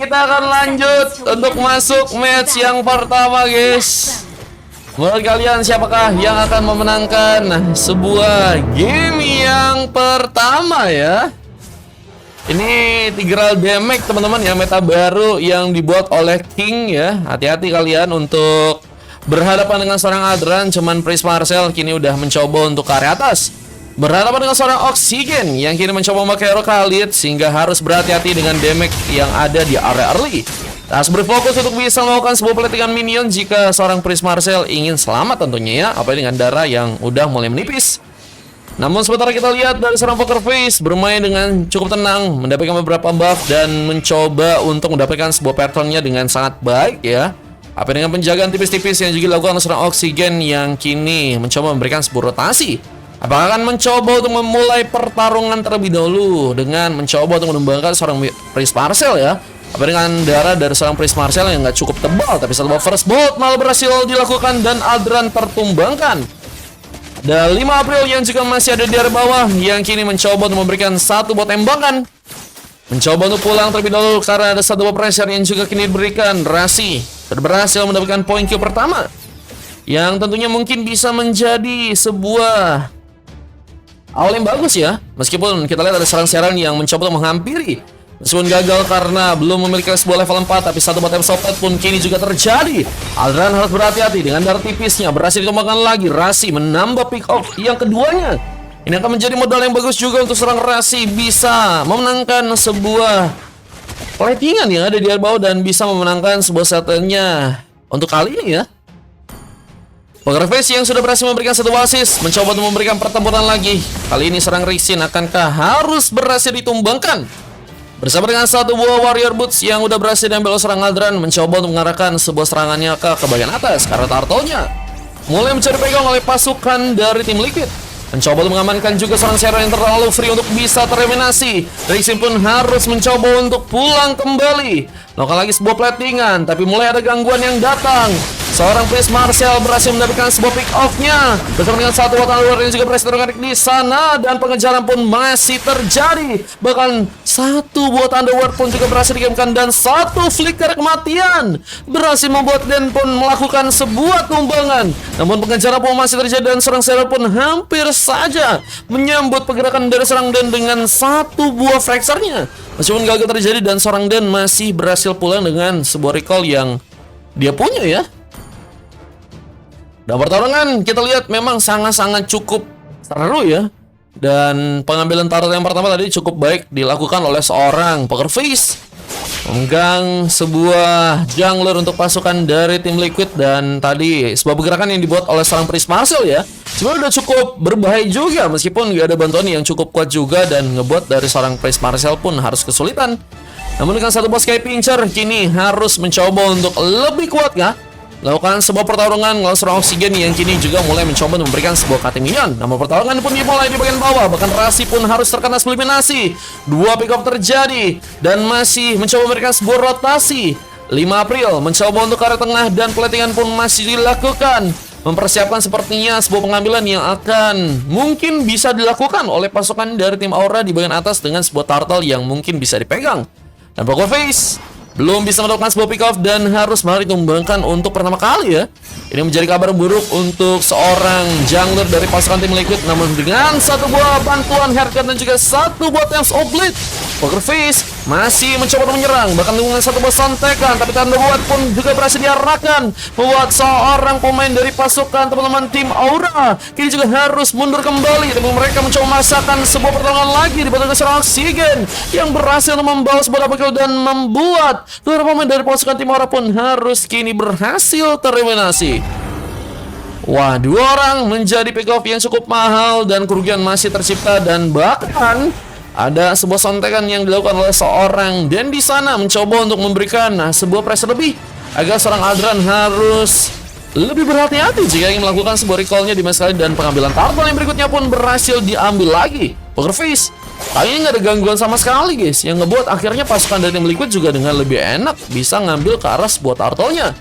kita akan lanjut untuk masuk match yang pertama, guys. Menurut kalian siapakah yang akan memenangkan sebuah game yang pertama ya? Ini Tigreal Damage teman-teman ya, meta baru yang dibuat oleh King ya. Hati-hati kalian untuk berhadapan dengan seorang Adran. Cuman Prince Marcel kini udah mencoba untuk ke area atas, berhadapan dengan seorang Oksigen yang kini mencoba memakai hero Khalid, sehingga harus berhati-hati dengan damage yang ada di area early. Harus berfokus untuk bisa melakukan sebuah peletikan minion jika seorang Prince Marcel ingin selamat tentunya ya, apalagi dengan darah yang udah mulai menipis. Namun sementara kita lihat dari seorang Poker Face bermain dengan cukup tenang, mendapatkan beberapa buff dan mencoba untuk mendapatkan sebuah patternnya dengan sangat baik ya. Apa dengan penjagaan tipis-tipis yang juga dilakukan oleh seorang Oksigen yang kini mencoba memberikan sebuah rotasi. Apakah akan mencoba untuk memulai pertarungan terlebih dahulu dengan mencoba untuk menumbangkan seorang Prince Marcel ya? Apa dengan darah dari seorang Prince Marcel yang nggak cukup tebal, tapi satu first bolt malah berhasil dilakukan dan Adran tertumbangkan. Ada 5 April yang juga masih ada di area bawah yang kini mencoba untuk memberikan satu buat tembakan. Mencoba untuk pulang terlebih dahulu karena ada satu pressure yang juga kini diberikan. Rasi berhasil mendapatkan poin Q pertama, yang tentunya mungkin bisa menjadi sebuah awal yang bagus ya. Meskipun kita lihat ada serang-serang yang mencoba untuk menghampiri, meskipun gagal karena belum memiliki sebuah level 4, tapi satu bottom socket pun kini juga terjadi. Adran harus berhati-hati dengan darah tipisnya, berhasil dikembangkan lagi. Rasi menambah pick off yang keduanya. Ini akan menjadi modal yang bagus juga untuk serang Rasi bisa memenangkan sebuah platingan yang ada di bawah dan bisa memenangkan sebuah setnya untuk kali ini ya. Poker Face yang sudah berhasil memberikan satu assist mencoba untuk memberikan pertempuran lagi. Kali ini serang Rixin akankah harus berhasil ditumbangkan? Bersama dengan satu buah Warrior Boots yang udah berhasil diambil oleh serang Adran, mencoba untuk mengarahkan sebuah serangannya ke bagian atas karena turtle-nya mulai mencari pegang oleh pasukan dari tim Liquid. Mencoba untuk mengamankan juga seorang Shero yang terlalu free untuk bisa tereliminasi. Rixin pun harus mencoba untuk pulang kembali, melakukan lagi sebuah platingan, tapi mulai ada gangguan yang datang. Seorang Prince Marcel berhasil mendapatkan sebuah pick off-nya bersama dengan satu water luar yang juga berhasil tertarik di sana, dan pengejaran pun masih terjadi. Bahkan satu buat underworld pun juga berhasil dikirimkan dan satu flicker kematian berhasil membuat Den pun melakukan sebuah tumbangan. Namun pengejaran pun masih terjadi dan seorang Shero pun hampir saja menyambut pergerakan dari seorang Den dengan satu buah fracture-nya. Meskipun gagal terjadi dan seorang Den masih berhasil pulang dengan sebuah recall yang dia punya ya. Dan pertarungan kita lihat memang sangat-sangat cukup seru ya. Dan pengambilan turret yang pertama tadi cukup baik dilakukan oleh seorang Poker Face, memegang sebuah jungler untuk pasukan dari tim Liquid. Dan tadi sebuah pergerakan yang dibuat oleh seorang Prince Marcel ya, sebenarnya udah cukup berbahaya juga, meskipun gak ada bantuan yang cukup kuat juga, dan ngebuat dari seorang Prince Marcel pun harus kesulitan. Namun dengan satu boss kayak Pincher kini harus mencoba untuk lebih kuat ya, lakukan sebuah pertarungan melawan seorang Oksigen yang kini juga mulai mencoba memberikan sebuah cutting minion. Namun pertarungan pun dimulai di bagian bawah, bahkan Rasi pun harus terkena eliminasi. Dua pick up terjadi dan masih mencoba memberikan sebuah rotasi. 5 April mencoba untuk ke arah tengah dan platingan pun masih dilakukan, mempersiapkan sepertinya sebuah pengambilan yang akan mungkin bisa dilakukan oleh pasukan dari tim Aura di bagian atas dengan sebuah turtle yang mungkin bisa dipegang. Dan Poker Face belum bisa melakukan sebuah pick off dan harus malah ditumbangkan untuk pertama kali ya. Ini menjadi kabar buruk untuk seorang jungler dari pasukan tim Liquid. Namun dengan satu buah bantuan Haircut dan juga satu buah Times of Blade, Poker Face masih mencoba menyerang, bahkan dengan satu buah sontekan, tapi tanda buat pun juga berhasil diarahkan, membuat seorang pemain dari pasukan teman-teman tim Aura kini juga harus mundur kembali. Dan mereka mencoba memasakkan sebuah pertarungan lagi di bagian seorang Oksigen yang berhasil membawa sebuah double kill dan membuat seluruh pemain dari pasukan tim Aura pun harus kini berhasil tereliminasi. Wah, dua orang menjadi pick off yang cukup mahal dan kerugian masih tercipta, dan bahkan ada sebuah sontekan yang dilakukan oleh seorang Den di sana mencoba untuk memberikan sebuah pressure lebih agar seorang Adran harus lebih berhati-hati jika ingin melakukan sebuah recall-nya di match kali. Dan pengambilan turtle yang berikutnya pun berhasil diambil lagi. Poker Face kali ini nggak ada gangguan sama sekali guys, yang ngebuat akhirnya pasukan dari tim Liquid juga dengan lebih enak bisa ngambil ke arah sebuah turtle-nya.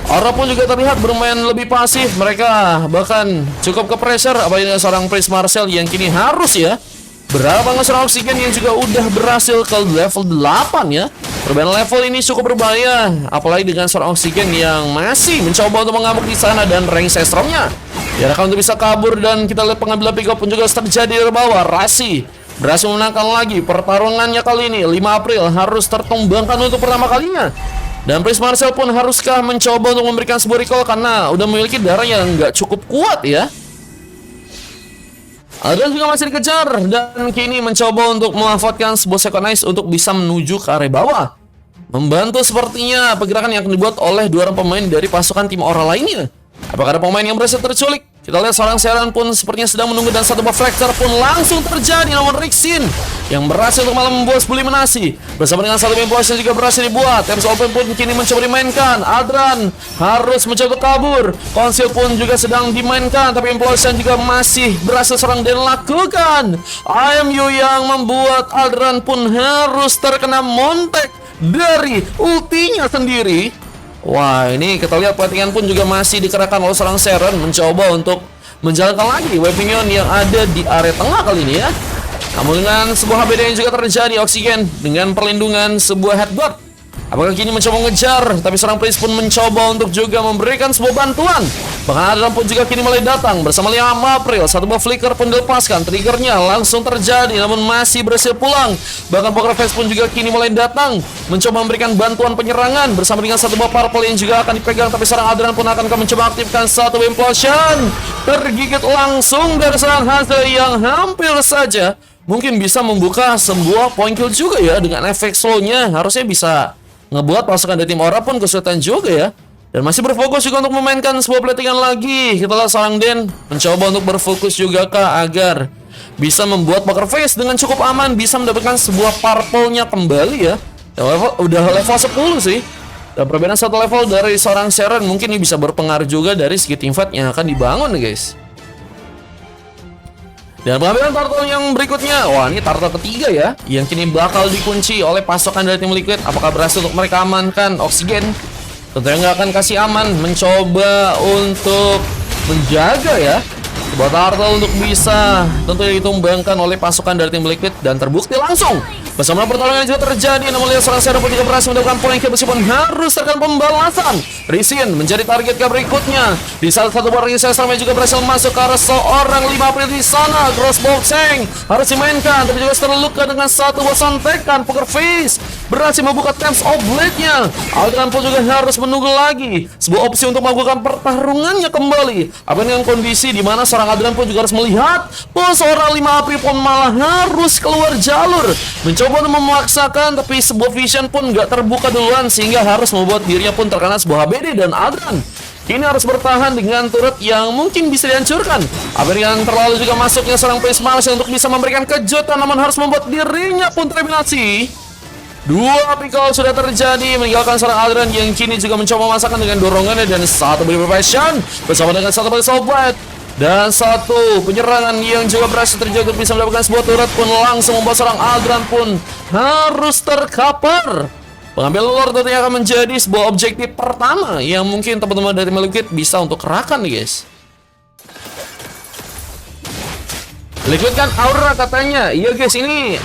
Aura pun juga terlihat bermain lebih pasif, mereka bahkan cukup ke pressure apalagi dengan seorang Prince Marcel yang kini harus ya Berapa nggak seorang Oksigen yang juga udah berhasil ke level 8 ya. Perbedaan level ini cukup berbahaya, apalagi dengan seorang Oksigen yang masih mencoba untuk mengamuk di sana dan rank sestromnya diarahkan untuk bisa kabur. Dan kita lihat pengambilan pick up pun juga terjadi dari bawah. Rasi berhasil memenangkan lagi pertarungannya kali ini. 5 April harus tertumbangkan untuk pertama kalinya. Dan Prince Marcel pun haruskah mencoba untuk memberikan sebuah recall karena udah memiliki darah yang nggak cukup kuat ya. Adrian juga masih dikejar dan kini mencoba untuk memanfaatkan sebuah second ice untuk bisa menuju ke area bawah. Membantu sepertinya pergerakan yang akan dibuat oleh dua orang pemain dari pasukan tim Aura lainnya. Apakah ada pemain yang berhasil terculik? Kita lihat seorang Seren pun sepertinya sedang menunggu dan satu buff fracture pun langsung terjadi, namun Rixin yang berhasil untuk malah membuat eliminasi bersama dengan satu impulse yang juga berhasil dibuat. Temps open pun kini mencoba dimainkan. Adran harus mencoba kabur. Konsil pun juga sedang dimainkan, tapi impulse juga masih berhasil serang dan lakukan. IMU yang membuat Adran pun harus terkena montek dari ultinya sendiri. Wah, ini kita lihat platingan pun juga masih dikerahkan oleh seorang Seren mencoba untuk menjalankan lagi wave minion yang ada di area tengah kali ini ya. Namun dengan sebuah HBD yang juga terjadi, Oksigen dengan perlindungan sebuah headguard. Apakah kini mencoba mengejar, tapi seorang Prince pun mencoba untuk juga memberikan sebuah bantuan. Bahkan Adran pun juga kini mulai datang bersama 5 April. Satu buah flicker pun dilepaskan, triggernya langsung terjadi namun masih berhasil pulang. Bahkan Poker Face pun juga kini mulai datang mencoba memberikan bantuan penyerangan bersama dengan satu buah purple yang juga akan dipegang, tapi seorang Adran pun akan mencoba aktifkan satu implosion. Tergigit langsung dari seorang Hazel yang hampir saja mungkin bisa membuka sebuah point kill juga ya. Dengan efek slow-nya harusnya bisa ngebuat pasukan dari tim Aura pun kesulitan juga ya. Dan masih berfokus juga untuk memainkan sebuah platingan lagi. Kita lihat seorang Den mencoba untuk berfokus juga kah agar bisa membuat Poker Face dengan cukup aman bisa mendapatkan sebuah purple-nya kembali ya. Udah level 10 sih. Dan perbedaan satu level dari seorang Seren mungkin ini bisa berpengaruh juga dari segi teamfight yang akan dibangun guys. Dan pengambilan turtle yang berikutnya, wah ini turtle ketiga ya, yang kini bakal dikunci oleh pasukan dari tim Liquid. Apakah berhasil untuk mereka amankan Oksigen? Tentunya nggak akan kasih aman, mencoba untuk menjaga ya sebuah turtle untuk bisa tentunya ditumbangkan oleh pasukan dari tim Liquid. Dan terbukti langsung bersama pertolongan juga terjadi, namun lihat seorang Seren pun juga berhasil mendapatkan poin kill meskipun harus terkena pembalasan. Risin menjadi target ke berikutnya. Di salah satu barang yang juga berhasil masuk ke arah seorang 5 April di sana. Crossbow Tank harus dimainkan, tapi juga terluka dengan satu buah sontekan. Poker Face berhasil membuka Temps of Blade-nya. Adran pun juga harus menunggu lagi sebuah opsi untuk melakukan pertarungannya kembali. Apa dengan kondisi di mana seorang Adran pun juga harus melihat bahwa seorang 5 April pun malah harus keluar jalur. Mencoba untuk memaksakan, tapi sebuah vision pun nggak terbuka duluan sehingga harus membuat dirinya pun terkena sebuah HBD. Dan Adran kini harus bertahan dengan turret yang mungkin bisa dihancurkan. Apa yang terlalu juga masuknya seorang Prince Marcel untuk bisa memberikan kejutan, namun harus membuat dirinya pun tereliminasi. Dua pickle sudah terjadi meninggalkan seorang Adran yang kini juga mencoba memasakkan dengan dorongannya dan satu beli passion bersama dengan satu beli sobat. Dan satu penyerangan yang juga berhasil terjadi untuk bisa mendapatkan sebuah turret pun langsung membuat seorang Adran pun harus terkapar. Pengambil lore tentunya akan menjadi sebuah objektif pertama yang mungkin teman-teman dari Liquid bisa untuk kerahkan nih guys. Liquid kan Aura katanya. Iya guys, ini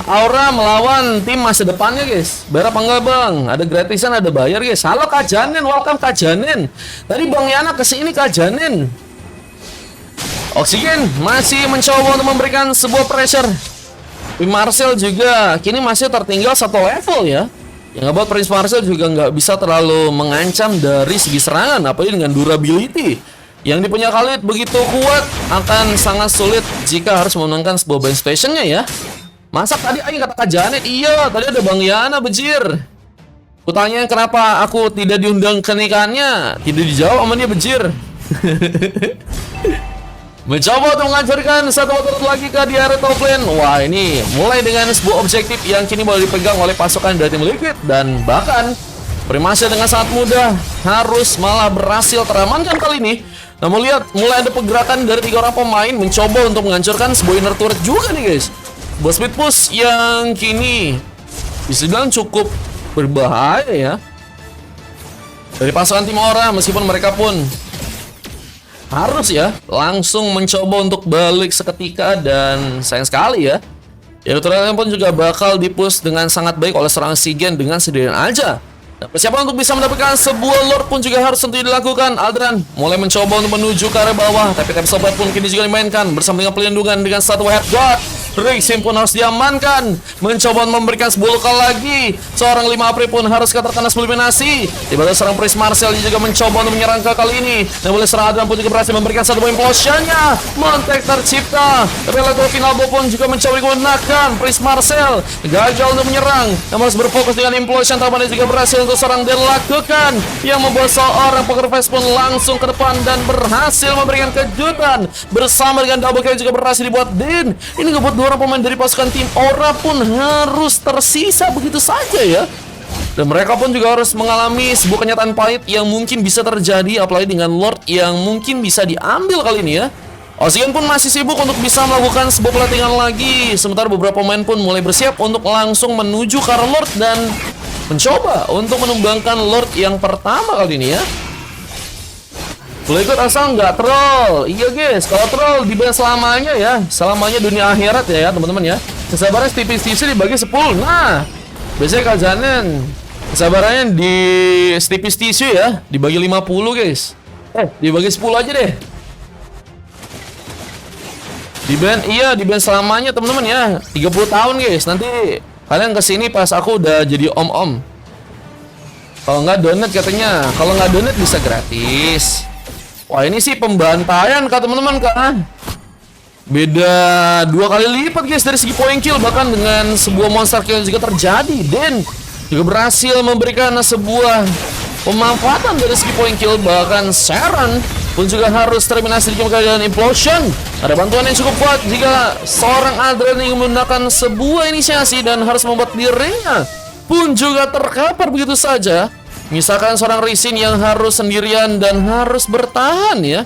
Aura melawan tim masa depannya guys. Bayar apa enggak bang? Ada gratisan, ada bayar guys. Halo Kak Janen, welcome Kak Janen. Tadi Bang Yana kesini Kak Janen. Oksigen masih mencoba untuk memberikan sebuah pressure. Marcel juga kini masih tertinggal satu level ya. Yang ngebuat Prince Marcel juga nggak bisa terlalu mengancam dari segi serangan, apalagi dengan durability yang dipunya Khalid begitu kuat, akan sangat sulit jika harus memenangkan sebuah band stationnya ya. Masa tadi aing kata Kak Janet? Iya, tadi ada Bang Yana bejir. Kutanya kenapa aku tidak diundang ke nikahannya, tidak dijawab sama dia bejir. Mencoba untuk menghancurkan satu turret lagi ke di area top lane. Wah, ini mulai dengan sebuah objektif yang kini boleh dipegang oleh pasukan dari tim Liquid. Dan bahkan Primasya dengan sangat mudah harus malah berhasil teramankan kali ini. Namun lihat, mulai ada pergerakan dari 3 orang pemain mencoba untuk menghancurkan sebuah inner turret juga nih guys. Sebuah speed push yang kini bisa dibilang cukup berbahaya ya dari pasukan tim Aura, meskipun mereka pun harus ya langsung mencoba untuk balik seketika, dan sayang sekali ya. Ya turunannya pun juga bakal dipush dengan sangat baik oleh seorang Sigen dengan sendirian aja. Dan persiapan untuk bisa mendapatkan sebuah Lord pun juga harus tentu dilakukan. Aldran mulai mencoba untuk menuju ke area bawah, tapi tap sobat pun kini juga dimainkan bersama dengan pelindungan dengan satu head guard. Rixin pun harus diamankan, mencoba memberikan sebuah luka lagi. Seorang 5 April pun harus terkena sebuah eliminasi. Tiba-tiba seorang Prince Marcel juga mencoba untuk menyerang ke kali ini, dan boleh seorang Adrian pun juga berhasil memberikan satu poin implosionnya. Montek tercipta, tapi Electro Final Bow pun juga mencoba digunakan. Prince Marcel gagal untuk menyerang, namun harus berfokus dengan implosion. Tampaknya juga berhasil untuk seorang dilakukan, yang membuat seorang Poker Face pun langsung ke depan dan berhasil memberikan kejutan. Bersama dengan double kill juga berhasil dibuat Din. Ini ngebuat dua orang pemain dari pasukan tim Aura pun harus tersisa begitu saja ya. Dan mereka pun juga harus mengalami sebuah kenyataan pahit yang mungkin bisa terjadi, apalagi dengan Lord yang mungkin bisa diambil kali ini ya. Oxygen pun masih sibuk untuk bisa melakukan sebuah pelatihan lagi, sementara beberapa pemain pun mulai bersiap untuk langsung menuju ke arah Lord dan mencoba untuk menumbangkan Lord yang pertama kali ini ya. Boleh ikut asal nggak troll. Iya guys, kalau troll di-ban selamanya ya, selamanya dunia akhirat ya teman-teman ya. Kesabaran tipis-tipis dibagi 10. Nah, biasanya kajanan kesabarannya di tipis tisu ya, dibagi 50 guys. Dibagi 10 aja deh. Di-ban, iya di-ban selamanya teman-teman ya, 30 tahun guys. Nanti kalian kesini pas aku udah jadi om-om. Kalau nggak donate katanya, kalau nggak donate bisa gratis. Wah ini sih pembantaian kak teman-teman kan. Beda 2 kali lipat guys dari segi point kill, bahkan dengan sebuah monster kill juga terjadi. Dan juga berhasil memberikan sebuah pemanfaatan dari segi point kill, bahkan Sharon pun juga harus terminasi di keadaan implosion. Ada bantuan yang cukup kuat jika seorang Adrian ingin menggunakan sebuah inisiasi dan harus membuat dirinya pun juga terkapar begitu saja. Misalkan seorang Rixin yang harus sendirian dan harus bertahan ya,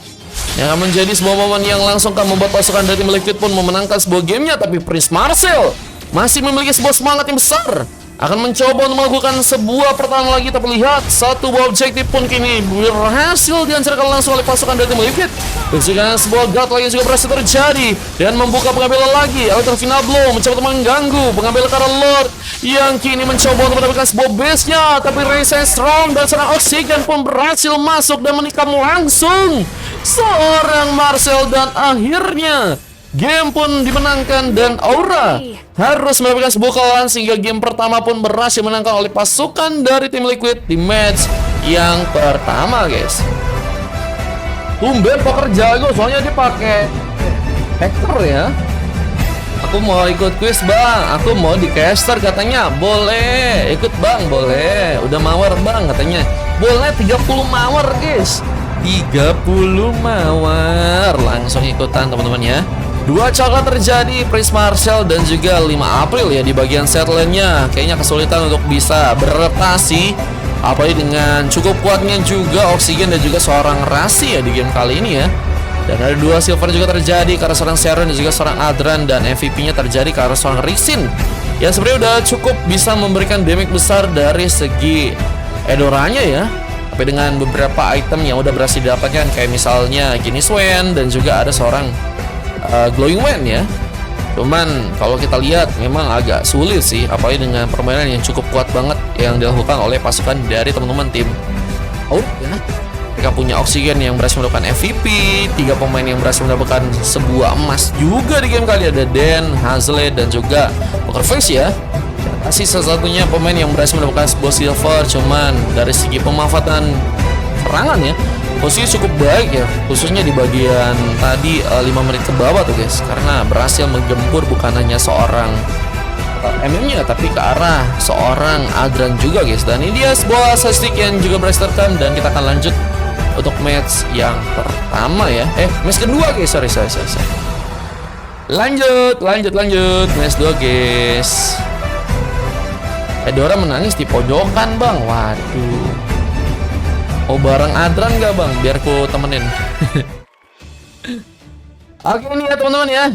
yang akan menjadi sebuah momen yang langsung akan membuat pasukan dari tim Liquid pun memenangkan sebuah gamenya. Tapi Prince Marcel masih memiliki sebuah semangat yang besar, akan mencoba untuk melakukan sebuah pertahanan lagi. Tapi lihat, satu buah objektif pun kini berhasil dihancurkan langsung oleh pasukan dari tim Liquid. Dan juga sebuah guard lagi juga berhasil terjadi dan membuka pengambilan lagi. Electro Final Blow mencoba untuk mengganggu pengambilan Karl Lord yang kini mencoba untuk mendapatkan sebuah base-nya. Tapi Reza Strong dan seorang Oxygen pun berhasil masuk dan menikam langsung seorang Marcel, dan akhirnya game pun dimenangkan dan Aura harus mendapatkan sebuah kekalahan, sehingga game pertama pun berhasil dimenangkan oleh pasukan dari tim Liquid di match yang pertama guys. Tumben Poker jago, soalnya dia pakai hacker ya. Aku mau ikut quiz bang, aku mau di caster katanya. Boleh ikut bang, boleh. Udah mawar bang katanya. Boleh 30 mawar guys, 30 mawar. Langsung ikutan teman-teman ya. Dua coklat terjadi, Prince Marcel dan juga 5 April ya di bagian set lane-nya. Kayaknya kesulitan untuk bisa berotasi, apalagi dengan cukup kuatnya juga Oxygen dan juga seorang Rasi ya di game kali ini ya. Dan ada 2 silver juga terjadi karena seorang Sharon dan juga seorang Adran, dan MVP-nya terjadi karena seorang Rixin yang sebenarnya udah cukup bisa memberikan damage besar dari segi Edoranya ya. Tapi dengan beberapa item yang udah berhasil didapatkan, kayak misalnya Genie Swain dan juga ada seorang Glowing Wen ya. Cuman kalau kita lihat memang agak sulit sih, apalagi dengan permainan yang cukup kuat banget yang dilakukan oleh pasukan dari teman-teman tim ya. Mereka punya Oxygen yang berhasil mendapatkan MVP, 3 pemain yang berhasil mendapatkan sebuah emas juga di game kali. Ada Dan, Hazle, dan juga Poker Face ya. Masih salah satunya pemain yang berhasil mendapatkan sebuah silver. Cuman dari segi pemanfaatan serangan ya, posisi cukup baik ya, khususnya di bagian tadi 5 menit ke bawah tuh guys, karena berhasil menggempur bukan hanya seorang MM-nya tapi ke arah seorang Adran juga guys. Dan ini dia sebuah statistik yang juga berhasil terekam, dan kita akan lanjut untuk match yang pertama ya. Match kedua guys, sorry. Lanjut match 2 guys. Edora menangis di pojokan bang, waduh. Oh bareng Adran gak bang, biar ku temenin. Oke ini ya teman-teman ya,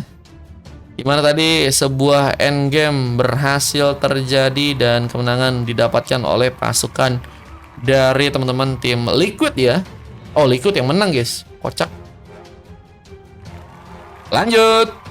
gimana tadi sebuah endgame berhasil terjadi dan kemenangan didapatkan oleh pasukan dari teman-teman tim Liquid ya. Oh Liquid yang menang guys, kocak. Lanjut.